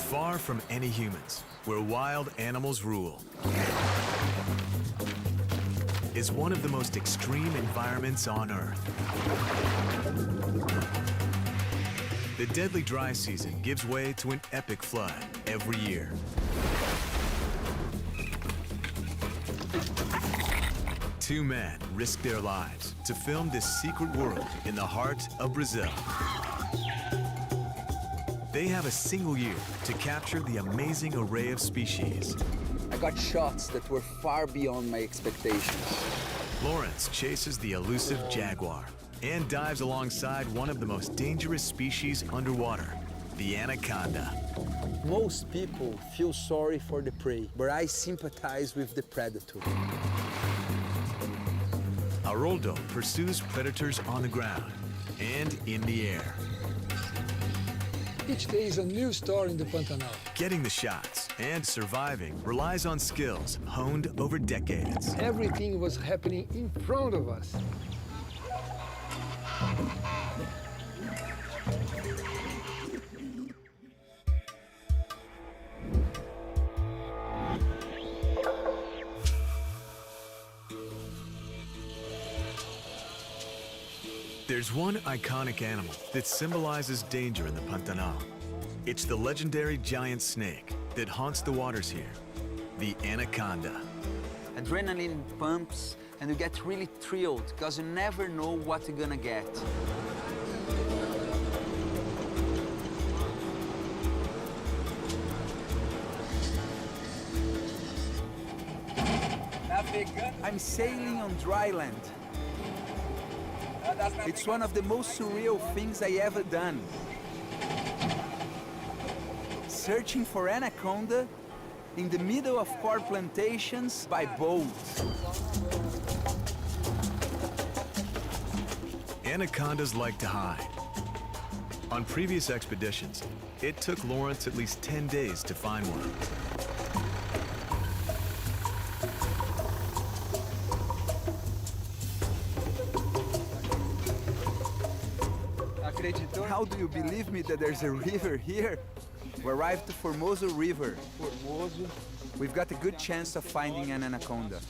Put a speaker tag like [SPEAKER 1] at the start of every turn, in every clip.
[SPEAKER 1] Far from any humans, where wild animals rule, is one of the most extreme environments on Earth. The deadly dry season gives way to an epic flood every year. Two men risk their lives to film this secret world in the heart of Brazil. They have a single year to capture the amazing array of species.
[SPEAKER 2] I got shots that were far beyond my expectations.
[SPEAKER 1] Lawrence chases the elusive jaguar and dives alongside one of the most dangerous species underwater, the anaconda.
[SPEAKER 2] Most people feel sorry for the prey, but I sympathize with the predator.
[SPEAKER 1] Haroldo pursues predators on the ground and in the air.
[SPEAKER 3] Each day is a new story in the Pantanal.
[SPEAKER 1] Getting the shots and surviving relies on skills honed over decades.
[SPEAKER 3] Everything was happening in front of us.
[SPEAKER 1] There's one iconic animal that symbolizes danger in the Pantanal. It's the legendary giant snake that haunts the waters here, the anaconda.
[SPEAKER 2] Adrenaline pumps, and you get really thrilled because you never know what you're gonna get. I'm sailing on dry land. It's one of the most surreal things I ever done. Searching for anaconda in the middle of corn plantations by boat.
[SPEAKER 1] Anacondas like to hide. On previous expeditions, it took Lawrence at least 10 days to find one.
[SPEAKER 2] How do you believe me that there's a river here? We arrived to Formoso River. We've got a good chance of finding an anaconda.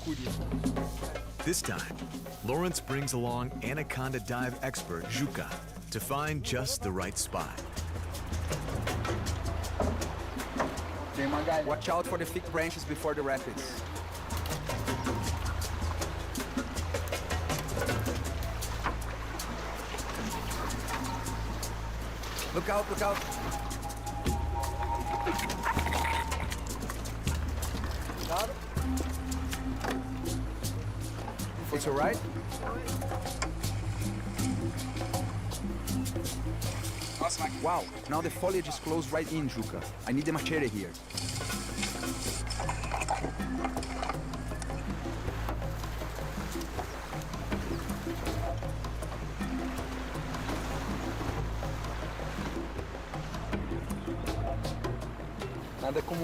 [SPEAKER 1] This time, Lawrence brings along anaconda dive expert Juca to find just the right spot.
[SPEAKER 2] Watch out for the thick branches before the rapids. Look out, look out. It's all right? Wow, now the foliage is closed right in, Juca. I need the machete here.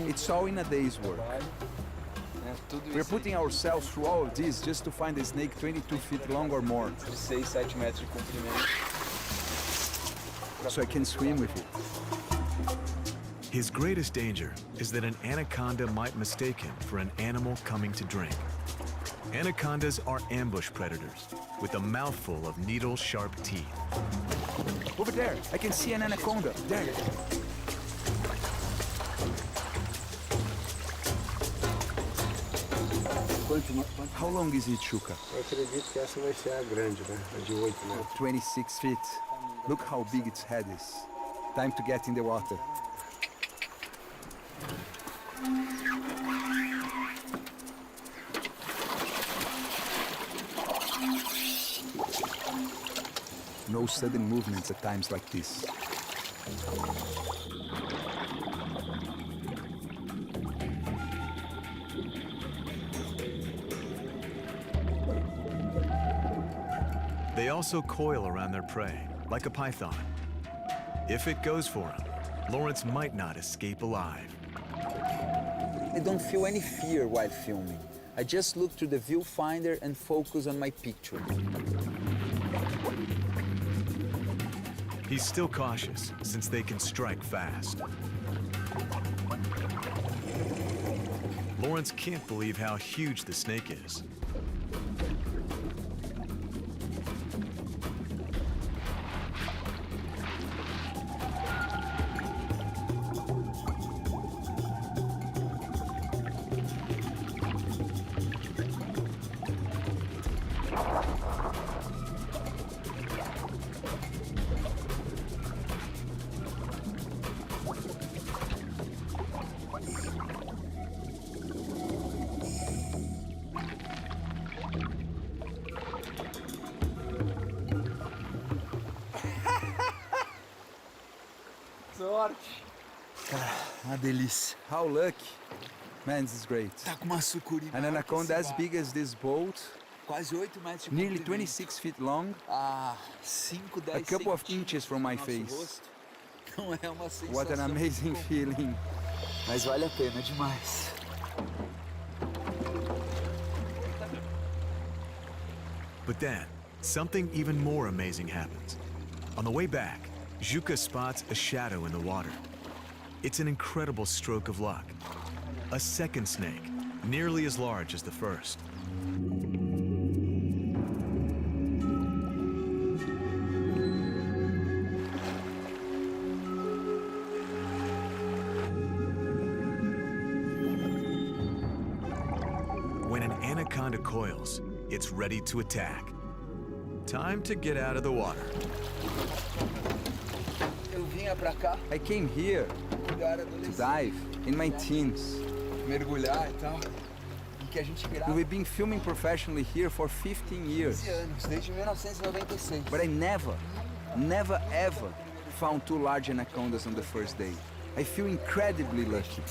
[SPEAKER 2] It's all in a day's work. We're putting ourselves through all of this just to find a snake 22 feet long or more. So I can swim with it.
[SPEAKER 1] His greatest danger is that an anaconda might mistake him for an animal coming to drink. Anacondas are ambush predators with a mouthful of needle-sharp teeth.
[SPEAKER 2] Over there, I can see an anaconda. There. How long is it, Juca?
[SPEAKER 4] Eu acredito que essa vai ser a grande, né? A de 8 metros.
[SPEAKER 2] 26 feet. Look how big its head is. Time to get in the water. No sudden movements at times like this.
[SPEAKER 1] They also coil around their prey, like a python. If it goes for him, Lawrence might not escape alive.
[SPEAKER 2] I don't feel any fear while filming. I just look through the viewfinder and focus on my picture.
[SPEAKER 1] He's still cautious since they can strike fast. Lawrence can't believe how huge the snake is.
[SPEAKER 5] Sorte.
[SPEAKER 2] Uma delícia. How lucky. Man, this is great.
[SPEAKER 5] Tá com uma sucuri
[SPEAKER 2] An
[SPEAKER 5] maior que
[SPEAKER 2] anaconda
[SPEAKER 5] esse
[SPEAKER 2] as big as this boat,
[SPEAKER 5] quase 8 metros de
[SPEAKER 2] nearly
[SPEAKER 5] comprimento.
[SPEAKER 2] 26 feet long,
[SPEAKER 5] Ah, 5, 10
[SPEAKER 2] a couple of
[SPEAKER 5] centímetros
[SPEAKER 2] inches from my
[SPEAKER 5] do nosso
[SPEAKER 2] face.
[SPEAKER 5] rosto. Não é uma sensação.
[SPEAKER 2] What an amazing
[SPEAKER 5] muito
[SPEAKER 2] feeling.
[SPEAKER 5] Mas vale a pena demais.
[SPEAKER 1] But then, something even more amazing happens. On the way back, Juka spots a shadow in the water. It's an incredible stroke of luck. A second snake, nearly as large as the first. When an anaconda coils, it's ready to attack. Time to get out of the water.
[SPEAKER 5] Eu vinha pra cá,
[SPEAKER 2] I came here
[SPEAKER 5] quando eu era
[SPEAKER 2] to
[SPEAKER 5] adolescente,
[SPEAKER 2] dive in my teens.
[SPEAKER 5] mergulhar e tal. E que a gente grava
[SPEAKER 2] We've been filming professionally here for 15 years.
[SPEAKER 5] 15 anos, desde 1996.
[SPEAKER 2] But I never ever found two large anacondas on the first day. I feel incredibly lucky.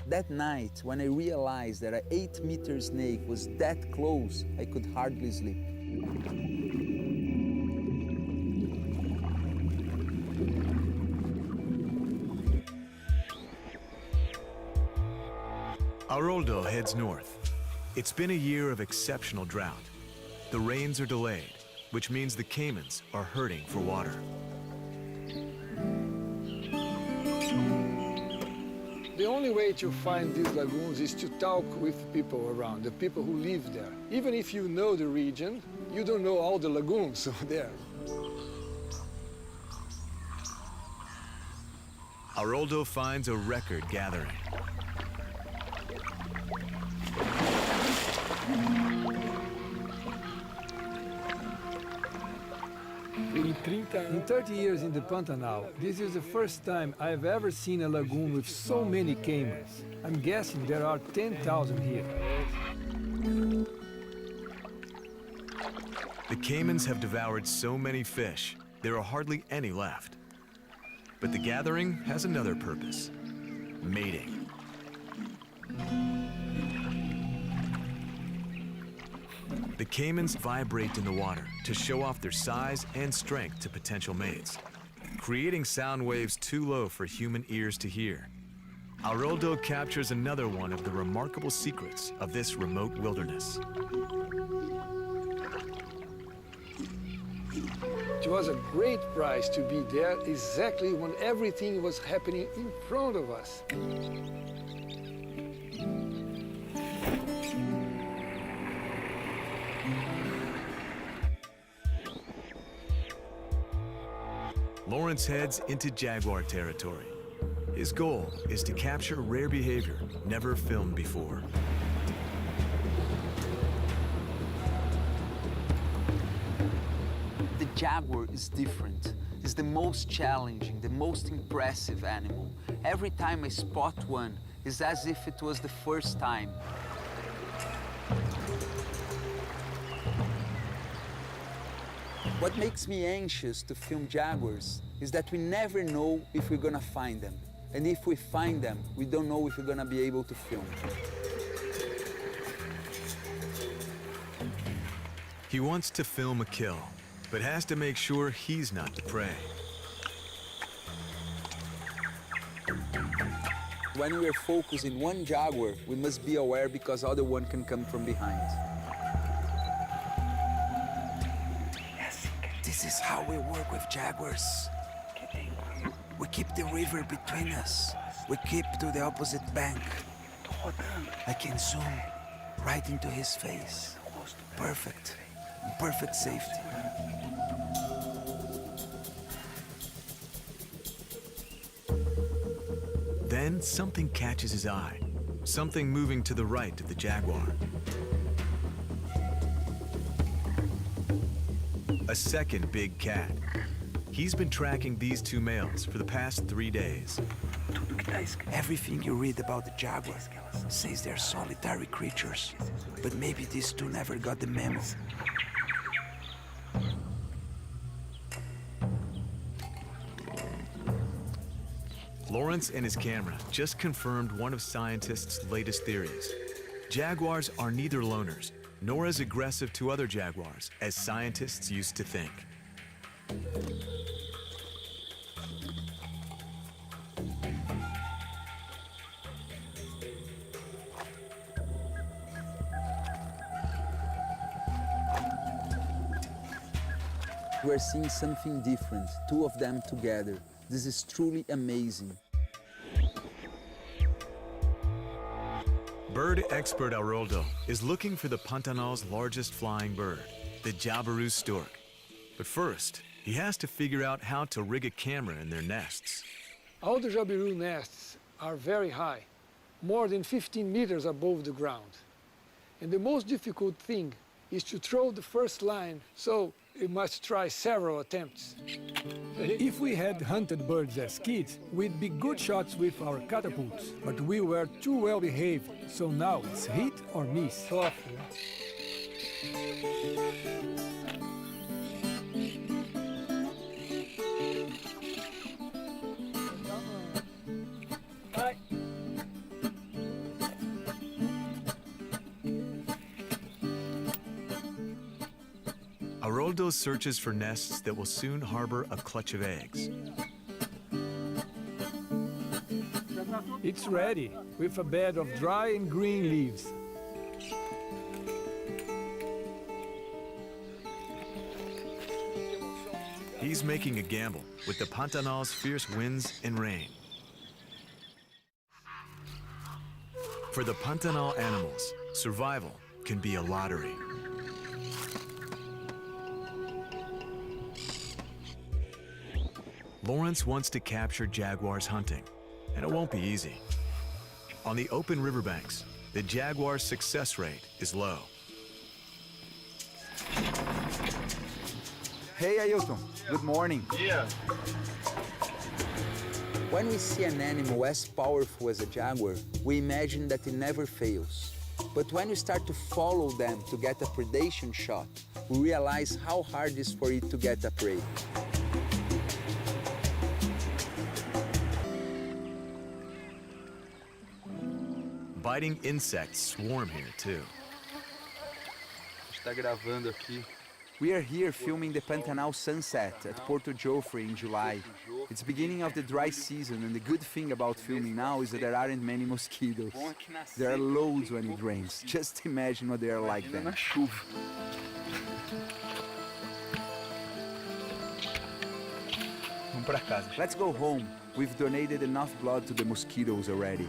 [SPEAKER 2] That night, when I realized that an 8-meter snake was that close, I could hardly sleep.
[SPEAKER 1] Haroldo heads north. It's been a year of exceptional drought. The rains are delayed, which means the caimans are hurting for water.
[SPEAKER 3] The only way to find these lagoons is to talk with people around, the people who live there. Even if you know the region, you don't know all the lagoons there.
[SPEAKER 1] Haroldo finds a record gathering.
[SPEAKER 3] In 30 years in the Pantanal, this is the first time I've ever seen a lagoon with so many caimans. I'm guessing there are 10,000 here.
[SPEAKER 1] The caimans have devoured so many fish, there are hardly any left. But the gathering has another purpose: mating. The caimans vibrate in the water to show off their size and strength to potential mates, creating sound waves too low for human ears to hear. Haroldo captures another one of the remarkable secrets of this remote wilderness.
[SPEAKER 3] It was a great prize to be there exactly when everything was happening in front of us.
[SPEAKER 1] Lawrence heads into jaguar territory. His goal is to capture rare behavior never filmed before.
[SPEAKER 5] The jaguar is different. It's the most challenging, the most impressive animal. Every time I spot one, it's as if it was the first time. What makes me anxious to film jaguars is that we never know if we're gonna find them. And if we find them, we don't know if we're gonna be able to film.
[SPEAKER 1] He wants to film a kill, but has to make sure he's not the prey.
[SPEAKER 5] When we're focusing one jaguar, we must be aware because other one can come from behind.
[SPEAKER 2] This is how we work with jaguars. We keep the river between us. We keep to the opposite bank. I can zoom right into his face. Perfect. Perfect safety.
[SPEAKER 1] Then something catches his eye. Something moving to the right of the jaguar. A second big cat. He's been tracking these two males for the past 3 days.
[SPEAKER 2] Everything you read about the jaguar says they're solitary creatures. But maybe these two never got the memo.
[SPEAKER 1] Lawrence and his camera just confirmed one of scientists' latest theories. Jaguars are neither loners nor as aggressive to other jaguars as scientists used to think.
[SPEAKER 5] We're seeing something different, two of them together. This is truly amazing.
[SPEAKER 1] Bird expert Haroldo is looking for the Pantanal's largest flying bird, the jabiru stork. But first, he has to figure out how to rig a camera in their nests.
[SPEAKER 3] All the jabiru nests are very high, more than 15 meters above the ground. And the most difficult thing is to throw the first line, so you must try several attempts. If we had hunted birds as kids, we'd be good shots with our catapults. But we were too well behaved, so now it's hit or miss.
[SPEAKER 1] Haroldo searches for nests that will soon harbor a clutch of eggs.
[SPEAKER 3] It's ready, with a bed of dry and green leaves.
[SPEAKER 1] He's making a gamble with the Pantanal's fierce winds and rain. For the Pantanal animals, survival can be a lottery. Lawrence wants to capture jaguars hunting, and it won't be easy. On the open riverbanks, the jaguar's success rate is low.
[SPEAKER 2] Hey, Ailton. Good morning.
[SPEAKER 4] Yeah.
[SPEAKER 5] When we see an animal as powerful as a jaguar, we imagine that it never fails. But when we start to follow them to get a predation shot, we realize how hard it is for it to get a prey.
[SPEAKER 1] Biting insects swarm here too.
[SPEAKER 2] Está gravando aqui. We are here filming the Pantanal sunset at Porto Jofre in July. It's beginning of the dry season, and the good thing about filming now is that there aren't many mosquitoes. There are loads when it rains. Just imagine what they are like then.
[SPEAKER 5] Vamos para casa. Let's go home. We've donated enough blood to the mosquitoes already.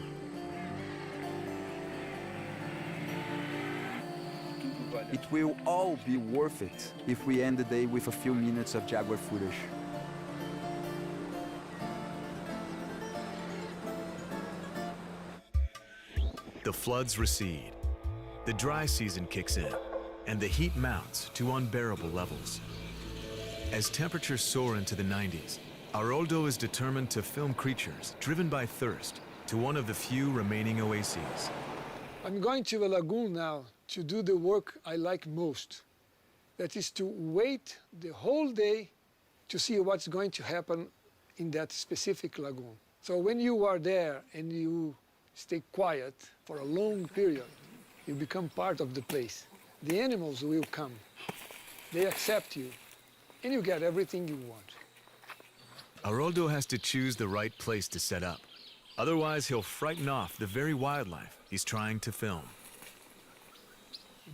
[SPEAKER 5] It will all be worth it if we end the day with a few minutes of jaguar footage.
[SPEAKER 1] The floods recede, the dry season kicks in, and the heat mounts to unbearable levels. As temperatures soar into the 90s, Haroldo is determined to film creatures driven by thirst to one of the few remaining oases.
[SPEAKER 3] I'm going to a lagoon now to do the work I like most. That is to wait the whole day to see what's going to happen in that specific lagoon. So when you are there and you stay quiet for a long period, you become part of the place. The animals will come. They accept you, and you get everything you want.
[SPEAKER 1] Haroldo has to choose the right place to set up. Otherwise, he'll frighten off the very wildlife he's trying to film.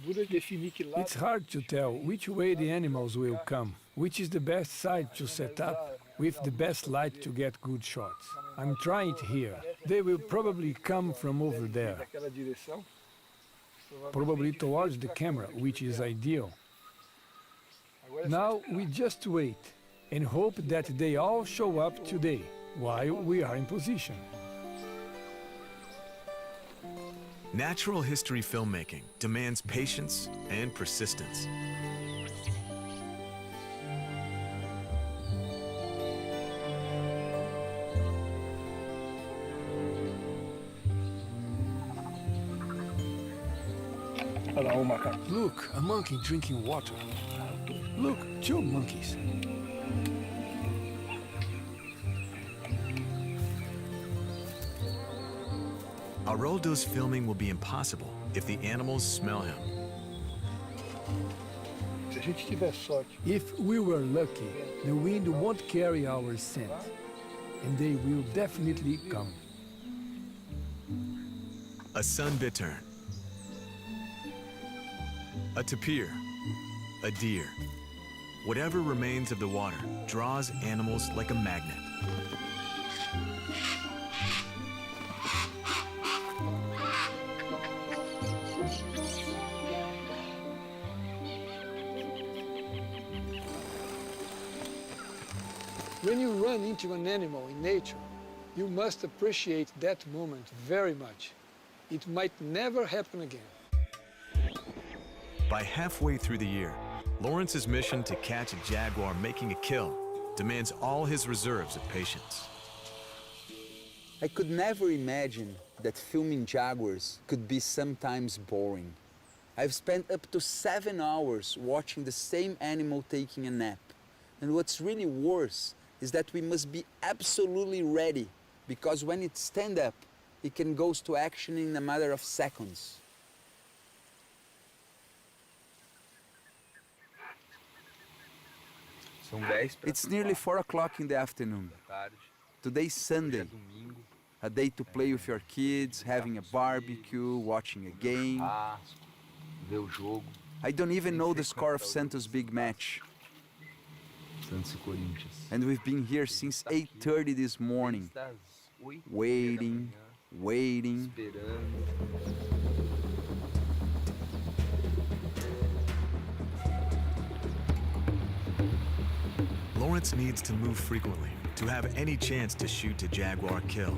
[SPEAKER 3] It's hard to tell which way the animals will come. which is the best side to set up with the best light to get good shots. I'm trying it here. They will probably come from over there, probably towards the camera, which is ideal. Now we just wait and hope that they all show up today while we are in position.
[SPEAKER 1] Natural history filmmaking demands patience and persistence.
[SPEAKER 3] Look, a monkey drinking water. Look, two monkeys.
[SPEAKER 1] Haroldo's filming will be impossible if the animals smell him.
[SPEAKER 3] If we were lucky, the wind won't carry our scent, and they will definitely come.
[SPEAKER 1] A sun bittern, a tapir, a deer. Whatever remains of the water draws animals like a magnet.
[SPEAKER 3] When you run into an animal in nature, you must appreciate that moment very much. It might never happen again.
[SPEAKER 1] By halfway through the year, Lawrence's mission to catch a jaguar making a kill demands all his reserves of patience.
[SPEAKER 5] I could never imagine that filming jaguars could be sometimes boring. I've spent up to 7 hours watching the same animal taking a nap. And what's really worse is that we must be absolutely ready, because when it stands up, it can go to action in a matter of seconds. It's nearly 4 o'clock in the afternoon. Today's Sunday, a day to play with your kids, having a barbecue, watching a game. I don't even know the score of Santos' big match. And we've been here since 8:30 this morning, waiting.
[SPEAKER 1] Lawrence needs to move frequently to have any chance to shoot a jaguar kill.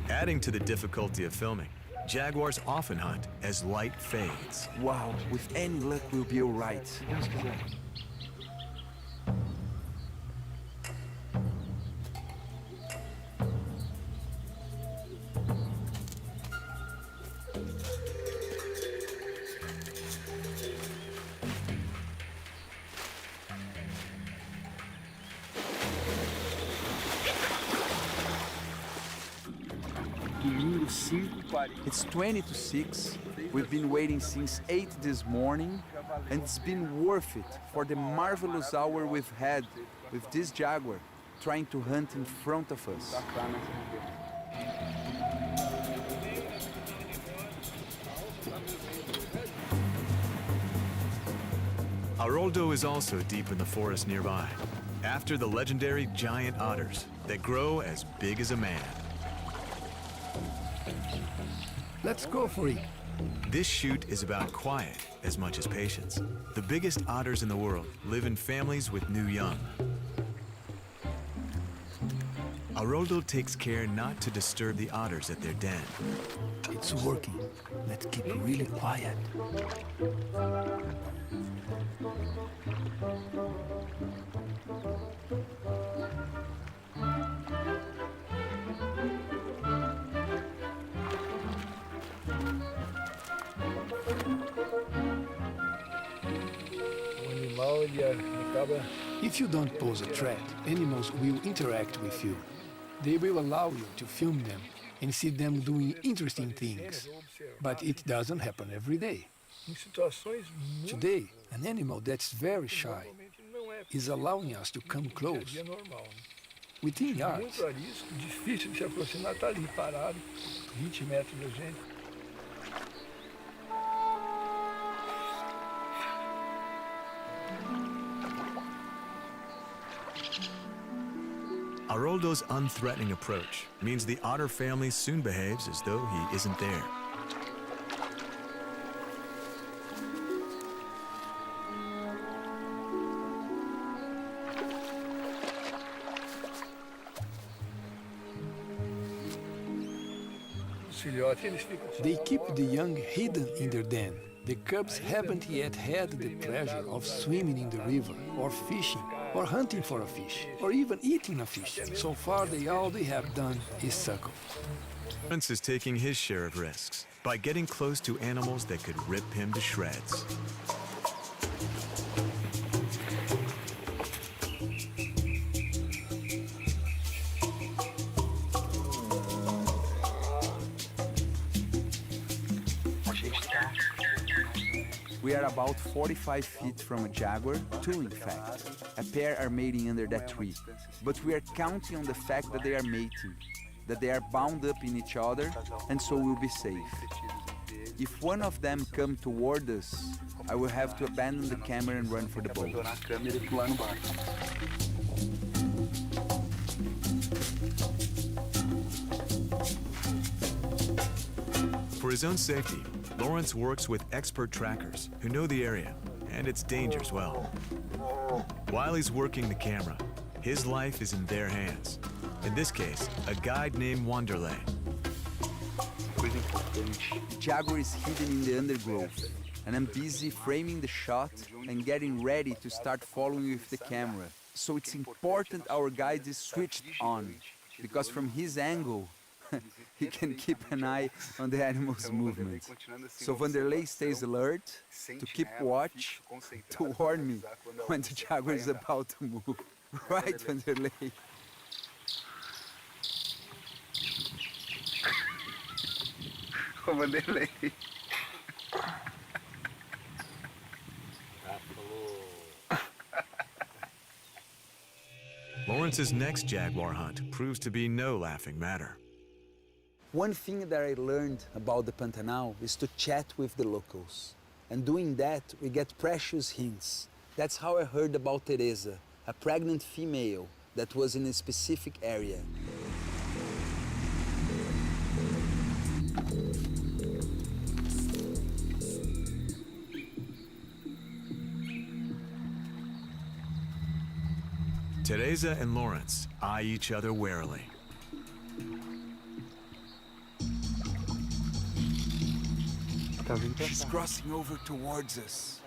[SPEAKER 1] Adding to the difficulty of filming, jaguars often hunt as light fades.
[SPEAKER 5] Wow, with any luck we'll be all right. It's 20 to 6. We've been waiting since 8 this morning, and it's been worth it for the marvelous hour we've had with this jaguar trying to hunt in front of us.
[SPEAKER 1] Haroldo is also deep in the forest nearby, after the legendary giant otters that grow as big as a man.
[SPEAKER 3] Let's go for it.
[SPEAKER 1] This shoot is about quiet as much as patience. The biggest otters in the world live in families with new young. Haroldo takes care not to disturb the otters at their den.
[SPEAKER 3] It's working. Let's keep really quiet. If you don't pose a threat, animals will interact with you. They will allow you to film them and see them doing interesting things. But it doesn't happen every day. Today, an animal that's very shy is allowing us to come close. Within yards.
[SPEAKER 1] Haroldo's unthreatening approach means the otter family soon behaves as though he isn't there.
[SPEAKER 3] They keep the young hidden in their den. The cubs haven't yet had the pleasure of swimming in the river, or fishing, or hunting for a fish, or even eating a fish. So far, all they have done is suckle.
[SPEAKER 1] Lawrence is taking his share of risks by getting close to animals that could rip him to shreds.
[SPEAKER 2] We are about 45 feet from a jaguar, two in fact. A pair are mating under that tree, but we are counting on the fact that they are mating, that they are bound up in each other, and so we'll be safe. If one of them comes toward us, I will have to abandon the camera and run for the boat.
[SPEAKER 1] For his own safety, Lawrence works with expert trackers who know the area and its dangers well. While he's working the camera, his life is in their hands. In this case, a guide named Wanderlei.
[SPEAKER 2] The jaguar is hidden in the undergrowth, and I'm busy framing the shot and getting ready to start following with the camera. So it's important our guide is switched on, because from his angle, he can keep an eye on the animal's movement. So Wanderlei stays alert, to keep watch, to warn me when the jaguar is about to move. Right, Wanderlei? Wanderlei.
[SPEAKER 1] Lawrence's next jaguar hunt proves to be no laughing matter.
[SPEAKER 2] One thing that I learned about the Pantanal is to chat with the locals. And doing that, we get precious hints. That's how I heard about Teresa, a pregnant female that was in a specific area.
[SPEAKER 1] Teresa and Lawrence eye each other warily.
[SPEAKER 2] She's crossing over towards us.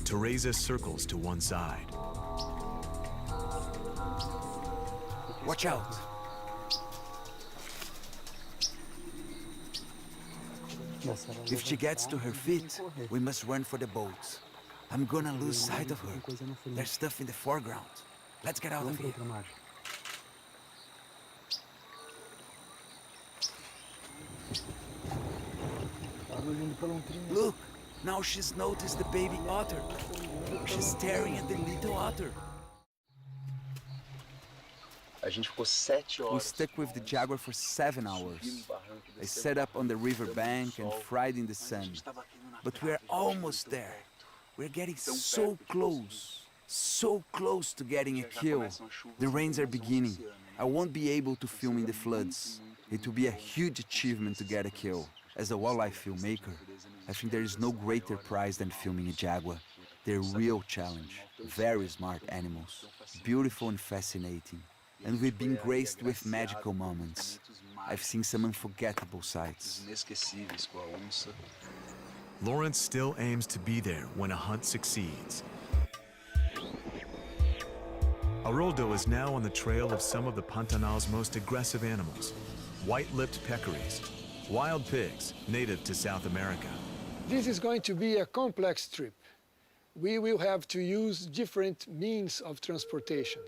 [SPEAKER 1] Teresa circles to one side.
[SPEAKER 2] Watch out! If she gets to her feet, we must run for the boats. I'm gonna lose sight of her. There's stuff in the foreground. Let's get out of here. Look! Now she's noticed the baby otter. She's staring at the little otter. We stuck with the jaguar for 7 hours. I set up on the river bank and fried in the sun. But we're almost there. We're getting so close to getting a kill. The rains are beginning. I won't be able to film in the floods. It will be a huge achievement to get a kill. As a wildlife filmmaker, I think there is no greater prize than filming a jaguar. They're a real challenge. Very smart animals. Beautiful and fascinating. And we've been graced with magical moments. I've seen some unforgettable sights.
[SPEAKER 1] Lawrence still aims to be there when a hunt succeeds. Haroldo is now on the trail of some of the Pantanal's most aggressive animals, white-lipped peccaries, wild pigs native to South America.
[SPEAKER 3] This is going to be a complex trip. We will have to use different means of transportation.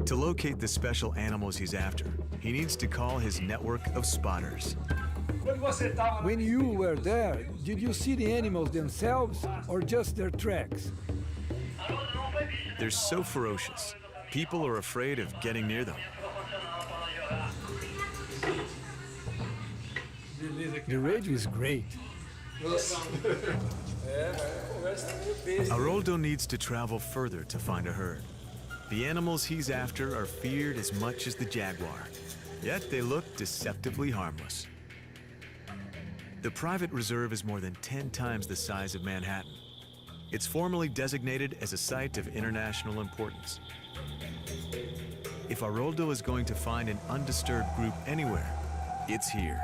[SPEAKER 1] To locate the special animals he's after, he needs to call his network of spotters.
[SPEAKER 6] When you were there, did you see the animals themselves or just their tracks?
[SPEAKER 1] They're so ferocious, people are afraid of getting near them.
[SPEAKER 6] The radio is great.
[SPEAKER 1] Haroldo needs to travel further to find a herd. The animals he's after are feared as much as the jaguar, yet they look deceptively harmless. The private reserve is more than 10 times the size of Manhattan. It's formally designated as a site of international importance. If Haroldo is going to find an undisturbed group anywhere, it's here.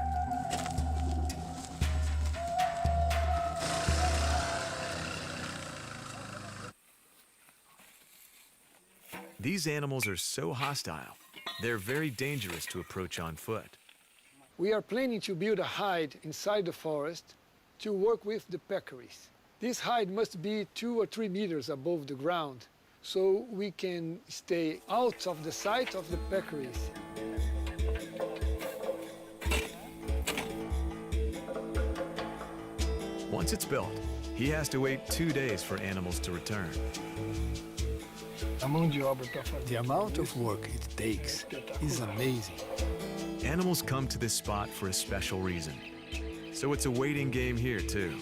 [SPEAKER 1] These animals are so hostile, they're very dangerous to approach on foot.
[SPEAKER 3] We are planning to build a hide inside the forest to work with the peccaries. This hide must be 2 or 3 meters above the ground, so we can stay out of the sight of the peccaries.
[SPEAKER 1] Once it's built, he has to wait 2 days for animals to return.
[SPEAKER 6] The amount of work it takes is amazing.
[SPEAKER 1] Animals come to this spot for a special reason. So it's a waiting game here too.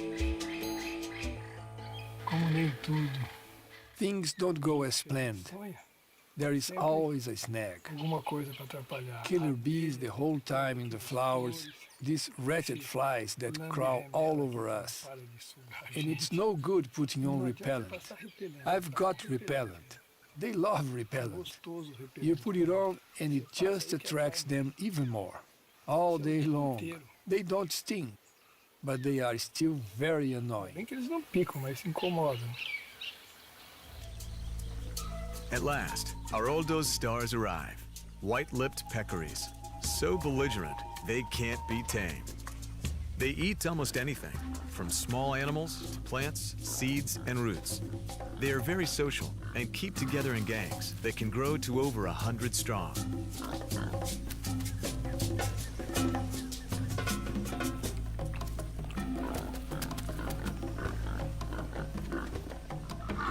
[SPEAKER 6] Things don't go as planned. There is always a snag. Killer bees the whole time in the flowers, these wretched flies that crawl all over us. And it's no good putting on repellent. I've got repellent. They love repellent. You put it on and it just attracts them even more. All day long. They don't sting, but they are still very annoying.
[SPEAKER 1] At last, Haroldo's stars arrive. White-lipped peccaries, so belligerent they can't be tamed. They eat almost anything, from small animals to plants, seeds, and roots. They are very social and keep together in gangs that can grow to over 100 strong.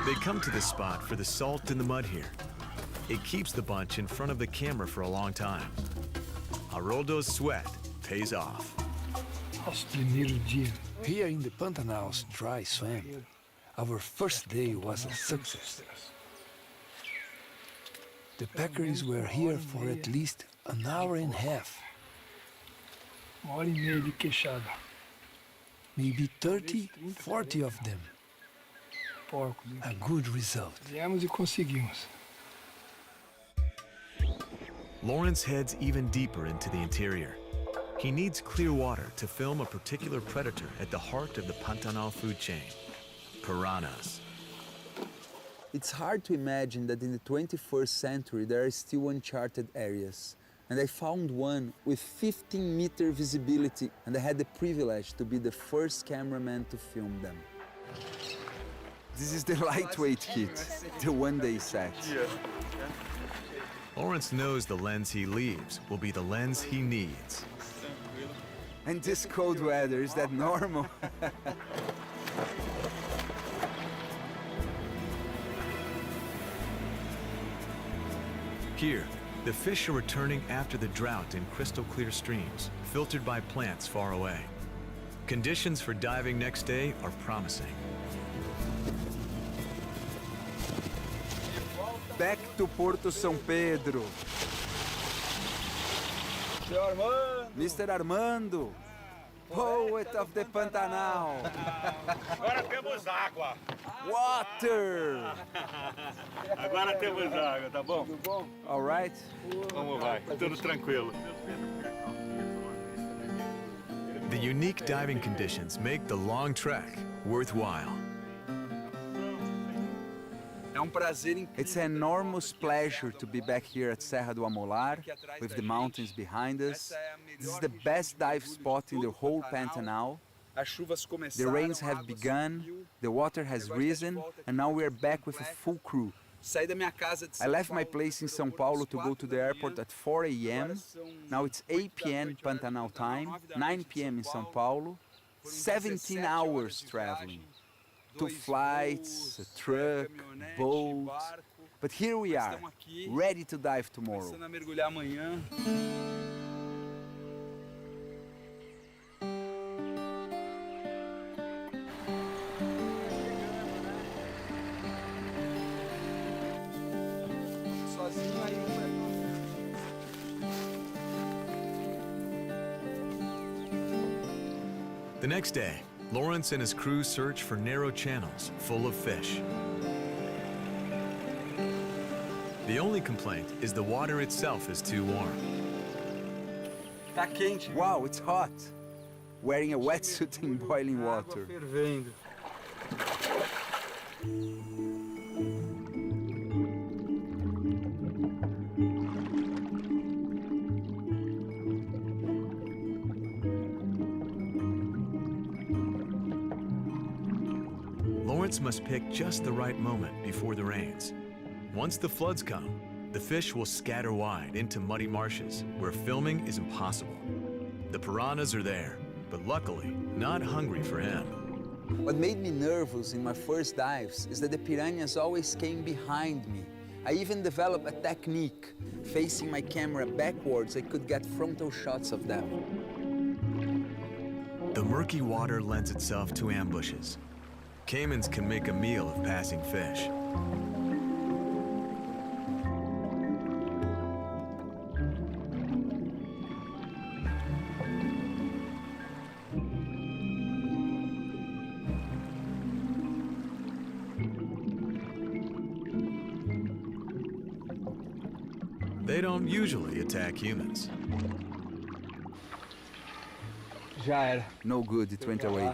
[SPEAKER 1] They come to this spot for the salt in the mud here. It keeps the bunch in front of the camera for a long time. Haroldo's sweat pays off.
[SPEAKER 6] Here in the Pantanal's dry swamp, our first day was a success. The peccaries were here for at least an hour and a half. Maybe 30, 40 of them. A good result.
[SPEAKER 1] Lawrence heads even deeper into the interior. He needs clear water to film a particular predator at the heart of the Pantanal food chain, piranhas.
[SPEAKER 5] It's hard to imagine that in the 21st century there are still uncharted areas. And I found one with 15-meter visibility, and I had the privilege to be the first cameraman to film them. This is the lightweight kit, the one-day set.
[SPEAKER 1] Lawrence knows the lens he leaves will be the lens he needs.
[SPEAKER 5] And this cold weather, is that normal?
[SPEAKER 1] Here, the fish are returning after the drought in crystal clear streams, filtered by plants far away. Conditions for diving next day are promising.
[SPEAKER 5] Back to Porto São Pedro. Mr. Armando, poet of the Pantanal.
[SPEAKER 7] Agora temos água.
[SPEAKER 5] Water.
[SPEAKER 7] Agora temos água, tá bom?
[SPEAKER 5] All right.
[SPEAKER 7] Vamos vai, tudo tranquilo.
[SPEAKER 1] The unique diving conditions make the long trek worthwhile.
[SPEAKER 5] It's an enormous pleasure to be back here at Serra do Amolar, with the mountains behind us. This is the best dive spot in the whole Pantanal. The rains have begun, the water has risen, and now we are back with a full crew. I left my place in São Paulo to go to the airport at 4 a.m. Now it's 8 p.m. Pantanal time, 9 p.m. in São Paulo, 17 hours traveling. 2 flights, a truck, boat. But here we are, ready to dive tomorrow.
[SPEAKER 1] The next day, Lawrence and his crew search for narrow channels full of fish. The only complaint is the water itself is too warm.
[SPEAKER 2] Tá quente. Wow, it's hot. Wearing a wetsuit in boiling water.
[SPEAKER 4] Fervendo.
[SPEAKER 1] Lawrence must pick just the right moment before the rains. Once the floods come, the fish will scatter wide into muddy marshes where filming is impossible. The piranhas are there, but luckily not hungry for him.
[SPEAKER 2] What made me nervous in my first dives is that the piranhas always came behind me. I even developed a technique. Facing my camera backwards, I could get frontal shots of them.
[SPEAKER 1] The murky water lends itself to ambushes. Caimans can make a meal of passing fish. They don't usually attack humans.
[SPEAKER 5] Já era.
[SPEAKER 2] No good, it went away.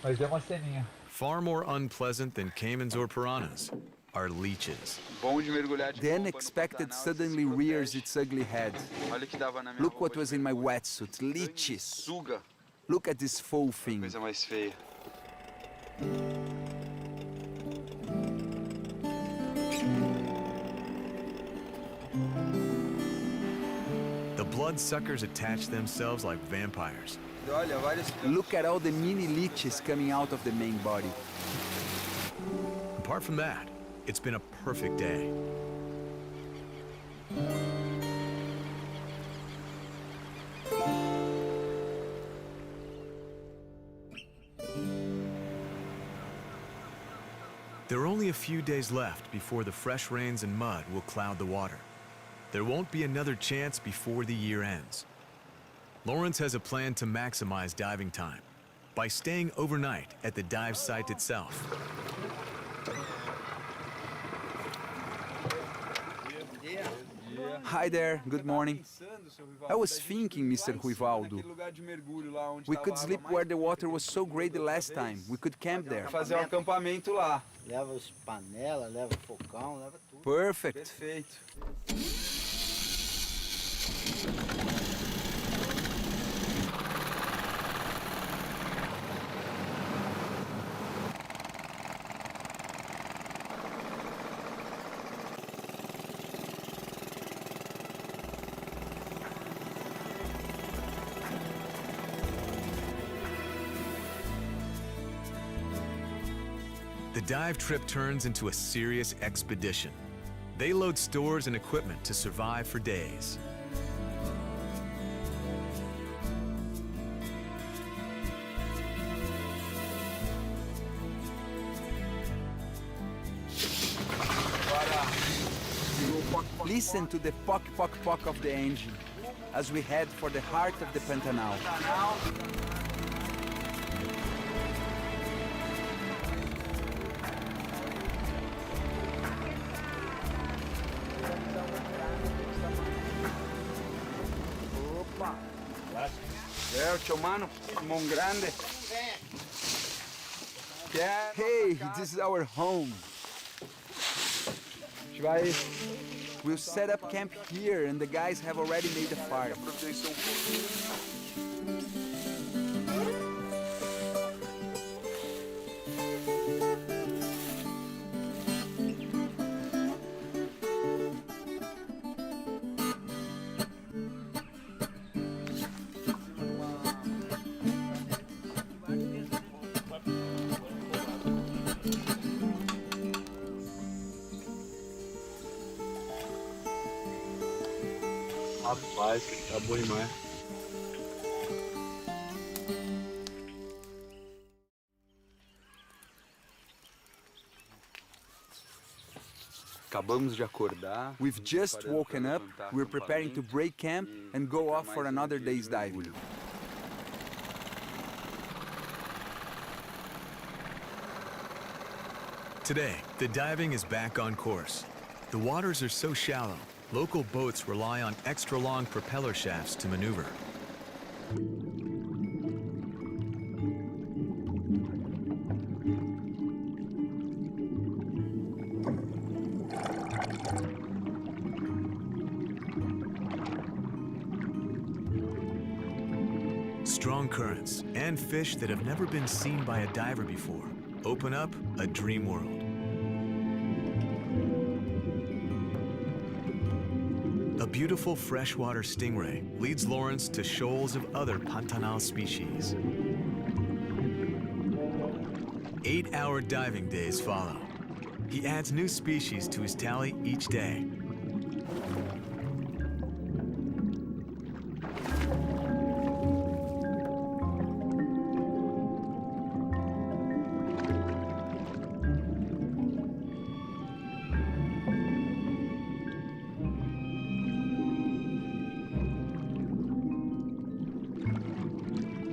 [SPEAKER 5] Mas deu uma ceninha.
[SPEAKER 1] Far more unpleasant than caimans or piranhas are leeches.
[SPEAKER 2] The unexpected suddenly rears its ugly head. Look what was in my wetsuit, leeches. Look at this full thing.
[SPEAKER 1] The bloodsuckers attach themselves like vampires.
[SPEAKER 2] Look at all the mini leeches coming out of the main body.
[SPEAKER 1] Apart from that, it's been a perfect day. There are only a few days left before the fresh rains and mud will cloud the water. There won't be another chance before the year ends. Lawrence has a plan to maximize diving time by staying overnight at the dive site itself.
[SPEAKER 2] Hi there, good morning. I was thinking, Mr. Ruivaldo, we could sleep where the water was so great the last time. We could camp there.
[SPEAKER 4] Fazer um acampamento lá.
[SPEAKER 8] Leva os panela, leva fogão, leva tudo.
[SPEAKER 2] Perfect.
[SPEAKER 4] Perfeito.
[SPEAKER 1] The dive trip turns into a serious expedition. They load stores and equipment to survive for days.
[SPEAKER 2] Listen to the pock, pock, pock of the engine as we head for the heart of the Pantanal.
[SPEAKER 4] Certo, mano. Mão grande.
[SPEAKER 2] Hey, this is our home.
[SPEAKER 4] A gente vai
[SPEAKER 2] We'll set up camp here and the guys have already made a fire.
[SPEAKER 4] providenciar pouco. Rapaz, tá bom demais.
[SPEAKER 5] Acabamos de acordar. We've just woken up. We're preparing to break camp and go off for another day's diving.
[SPEAKER 1] Today, the diving is back on course. The waters are so shallow, local boats rely on extra long propeller shafts to maneuver. Strong currents and fish that have never been seen by a diver before open up a dream world. A beautiful freshwater stingray leads Lawrence to shoals of other Pantanal species. 8-hour diving days follow. He adds new species to his tally each day.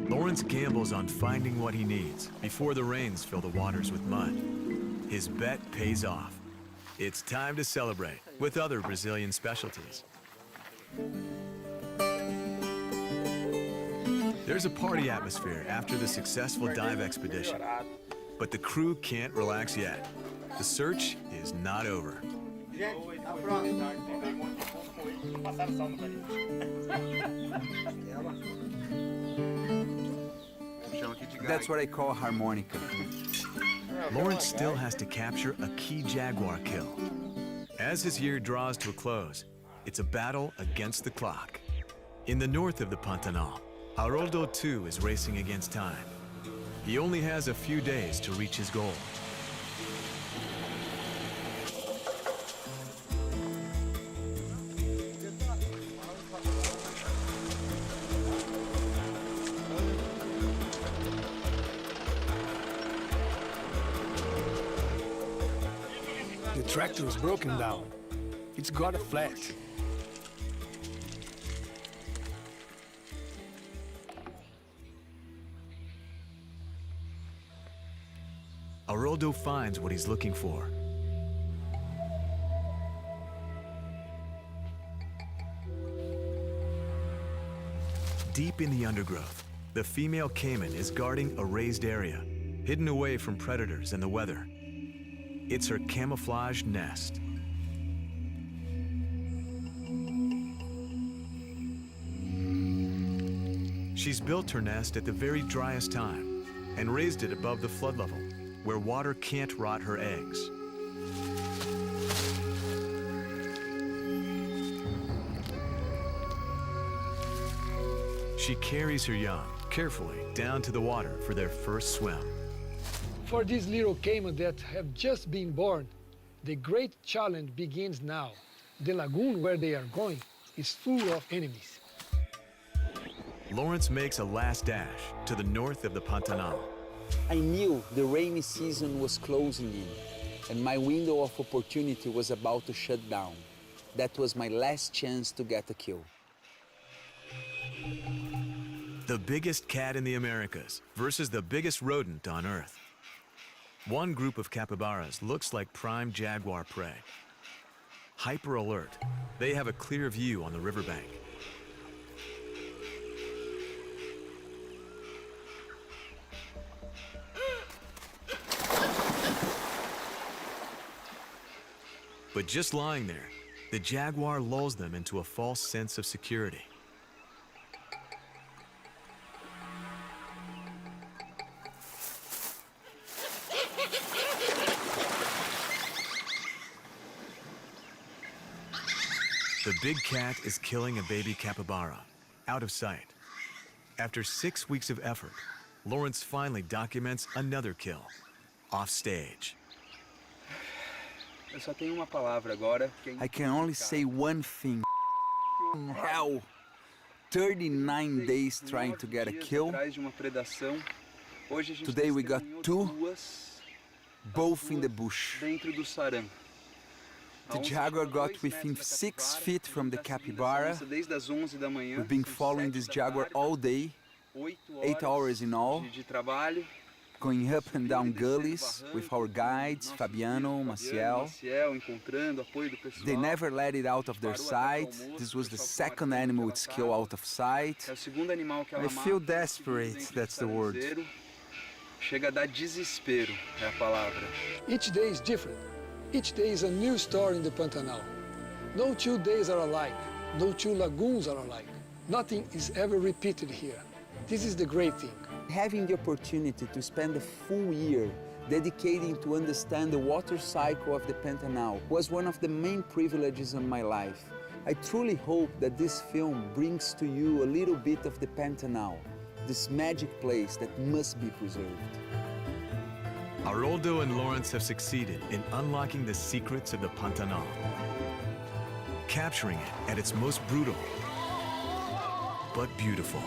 [SPEAKER 1] Lawrence gambles on finding what he needs before the rains fill the waters with mud. His bet pays off. It's time to celebrate with other Brazilian specialties. There's a party atmosphere after the successful dive expedition, but the crew can't relax yet. The search is not over.
[SPEAKER 5] That's what I call a harmonica.
[SPEAKER 1] Lawrence still has to capture a key jaguar kill. As his year draws to a close, it's a battle against the clock. In the north of the Pantanal, Haroldo too is racing against time. He only has a few days to reach his goal.
[SPEAKER 6] The tractor is broken down. It's got a flat.
[SPEAKER 1] Haroldo finds what he's looking for. Deep in the undergrowth, the female caiman is guarding a raised area, hidden away from predators and the weather. It's her camouflaged nest. She's built her nest at the very driest time and raised it above the flood level, where water can't rot her eggs. She carries her young carefully down to the water for their first swim.
[SPEAKER 3] For these little caiman that have just been born, the great challenge begins now. The lagoon where they are going is full of enemies.
[SPEAKER 1] Lawrence makes a last dash to the north of the Pantanal.
[SPEAKER 5] I knew the rainy season was closing in, and my window of opportunity was about to shut down. That was my last chance to get a kill.
[SPEAKER 1] The biggest cat in the Americas versus the biggest rodent on Earth. One group of capybaras looks like prime jaguar prey. Hyper alert, they have a clear view on the riverbank. But just lying there, the jaguar lulls them into a false sense of security. The big cat is killing a baby capybara, out of sight. After 6 weeks of effort, Lawrence finally documents another kill, off stage.
[SPEAKER 5] Eu só tenho uma palavra agora. I can only say one thing. Hell. 39 days trying to get a kill. Today we got 2, both in the bush.
[SPEAKER 2] The jaguar got within 6 feet from the capybara.
[SPEAKER 4] Desde as 11 da manhã.
[SPEAKER 2] We've been following this jaguar all day, 8 hours in all,
[SPEAKER 4] de trabalho.
[SPEAKER 2] going up and down gullies with our guides, Fabiano, Maciel.
[SPEAKER 4] Encontrando apoio do pessoal.
[SPEAKER 2] They never let it out of their sight. This was the second animal it's killed out of sight.
[SPEAKER 4] É o segundo animal que ela
[SPEAKER 2] I
[SPEAKER 4] mata.
[SPEAKER 2] feel desperate, that's the word.
[SPEAKER 4] Chega a dar desespero, é a palavra.
[SPEAKER 3] Each day is different. Each day is a new story in the Pantanal. No 2 days are alike. No 2 lagoons are alike. Nothing is ever repeated here. This is the great thing.
[SPEAKER 2] Having the opportunity to spend a full year dedicating to understand the water cycle of the Pantanal was one of the main privileges of my life. I truly hope that this film brings to you a little bit of the Pantanal, this magic place that must be preserved.
[SPEAKER 1] Haroldo and Lawrence have succeeded in unlocking the secrets of the Pantanal, capturing it at its most brutal but beautiful.